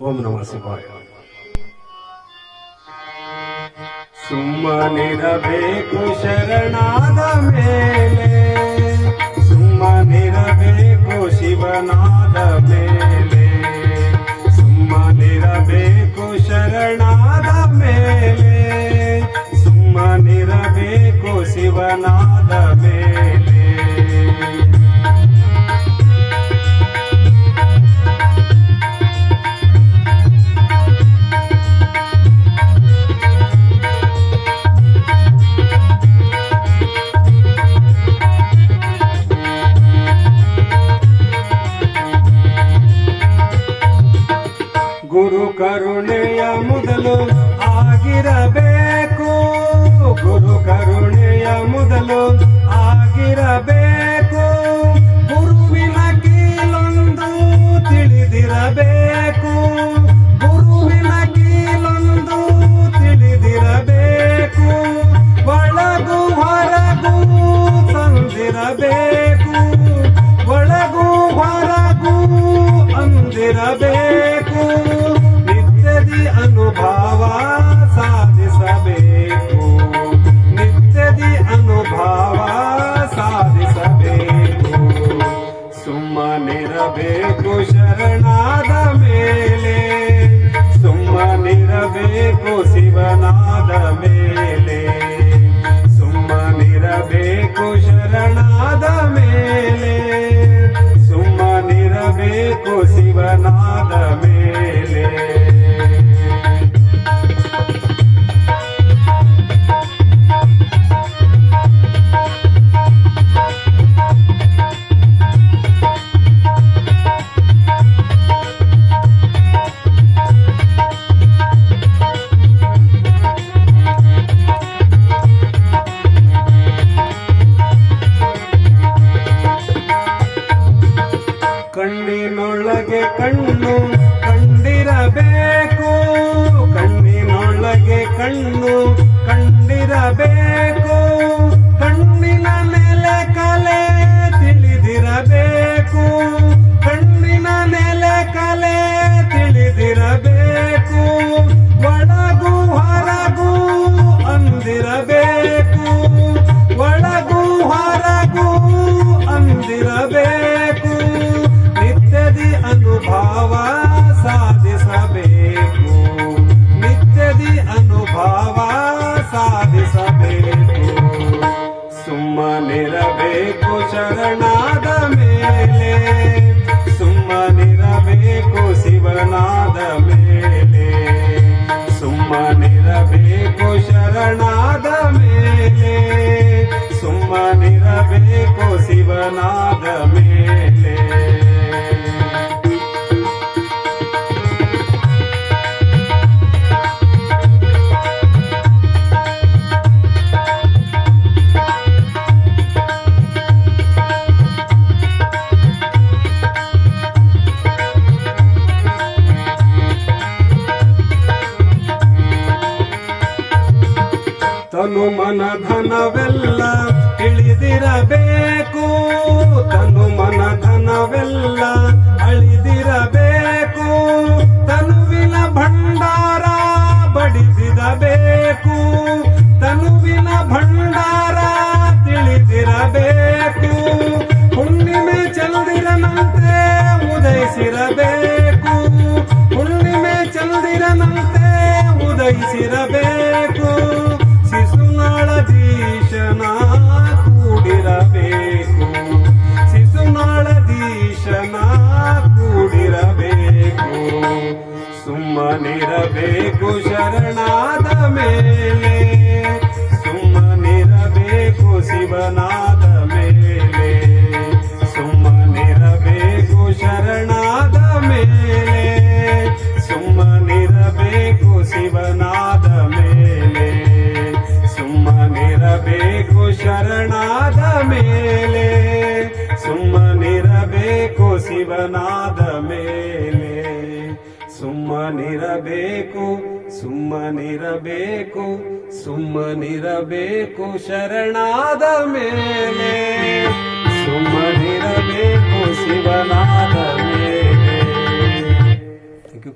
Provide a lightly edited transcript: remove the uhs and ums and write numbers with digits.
ಓಂ ನಮಃ ಶಿವಾಯ. ಸುಮ್ಮನಿರಬೇಕು ಶರಣಾದ ಮೇಲೆ, ಸುಮ್ಮನಿರಬೇಕು ಶಿವನಾದ ಮೇಲೆ, ಸುಮ್ಮನಿರಬೇಕು ಶರಣಾದ ಮೇಲೆ, ಸುಮ್ಮನಿರಬೇಕು ಶಿವನಾದ ಮೇಲೆ. ಗುರು ಕರುಣೆಯ ಮೊದಲು ಆಗಿರಬೇಕು, ಗುರು ಕರುಣೆಯ ಮೊದಲು ಆಗಿರಬೇಕು, ಗುರುವಿನ ಕೀಲೊಂದು ತಿಳಿದಿರಬೇಕು, ಗುರುವಿನ ಕೀಲೊಂದು ತಿಳಿದಿರಬೇಕು, ಒಳಗೂ ಹೊರಗೂ ಸಂದಿರಬೇಕು, ಒಳಗೂ ಹೊರಗೂ ಅಂದಿರಬೇಕು, ನಿತ್ಯದಿ ಅನುಭವ ಸಾಧಿಸಬೇಕು, ನಿತ್ಯದಿ ಅನುಭವ ಸಾಧಿಸಬೇಕು. ಸುಮ್ಮನಿರಬೇಕು ಶರಣಾದ ಮೇಲೆ, ಸುಮ್ಮನಿರಬೇಕು ಶಿವನಾದ ಮೇಲೆ, ಸುಮ್ಮನಿರಬೇಕು ಶರಣಾದ ಮೇಲೆ, ಸುಮ್ಮನಿರಬೇಕು ಶಿವನಾದ ಮೇಲೆ. ಕಣ್ಣಿನೊಳಗೆ ಕಣ್ಣು ಕಂಡಿರಬೇಕು, ಕಣ್ಣಿನೊಳಗೆ ಕಣ್ಣು ಕಂಡಿರಬೇಕು, ಕಣ್ಣಿನ ನೆಲೆ ಕಲೆ ತಿಳಿದಿರಬೇಕು, ಕಣ್ಣಿನ ನೆಲೆ ಕಲೆ ತಿಳಿದಿರಬೇಕು, ಒಳಗೂ ಹೊರಗೂ ಅಂದಿರಬೇಕು, ಒಳಗೂ ಹೊರಗೂ ಅಂದಿರಬೇಕು, ನಿತ್ಯದಿ ಅನುಭವ ಸಾಧಿಸಬೇಕು, ನಿತ್ಯದಿ ಅನುಭವ ಸಾಧಿಸಬೇಕು. ಸುಮ್ಮನಿರಬೇಕು ಶರಣಾದ ಮೇಲೆ, ಸುಮ್ಮನಿರಬೇಕು ಶಿವನಾದ ಮೇಲೆ, ಸುಮ್ಮನಿರಬೇಕು ಶರಣಾದ ಮೇಲೆ, ಸುಮ್ಮನಿರಬೇಕು ಶಿವನಾದ ಮೇಲೆ. ತನು ಮನ ಧನವೆಲ್ಲ ಇಳಿದಿರಬೇಕು, ತನು ಮನ ಧನವೆಲ್ಲ ಅಳಿದಿರಬೇಕು, ತನುವಿನ ಭಂಡಾರ ಬಡಿದಿರಬೇಕು, ತನುವಿನ ಭಂಡಾರ ತಿಳಿದಿರಬೇಕು, ಹುಣ್ಣಿಮೆ ಚಂದಿರನಂತೆ ಉದಯಿಸಿರಬೇಕು, ಹುಣ್ಣಿಮೆ ಚಂದಿರನಂತೆ ಉದಯಿಸಿರಬೇಕು, ಶಿಶುನಾಳಧೀಶನ ಕೂಡಿರಬೇಕು, ಶಿಶುನಾಳಧೀಶನ ಕೂಡಿರಬೇಕು. ಸುಮ್ಮನಿರಬೇಕು ಶರಣಾದ ಮೇಲೆ, ಸುಮ್ಮನಿರಬೇಕು ಶಿವನಾದ ಮೇಲೆ, ಸುಮ್ಮನಿರಬೇಕು ಶರಣಾದ ಮೇಲೆ, ಸುಮ್ಮನಿರಬೇಕು ಶಿವನಾದ ಮೇಲೆ, ಸುಮ್ಮನಿರಬೇಕು ಶರಣಾದ ಮೇಲೆ, ಸುಮ್ಮನಿರಬೇಕು ಶಿವನಾದ ಮೇಲೆ, ಸುಮ್ಮನಿರಬೇಕು, ಸುಮ್ಮನಿರಬೇಕು, ಸುಮ್ಮನಿರಬೇಕು ಶರಣಾದ ಮೇಲೆ, ಸುಮ್ಮನಿರಬೇಕು ಶಿವನಾದ ಮೇಲೆ. Thank you.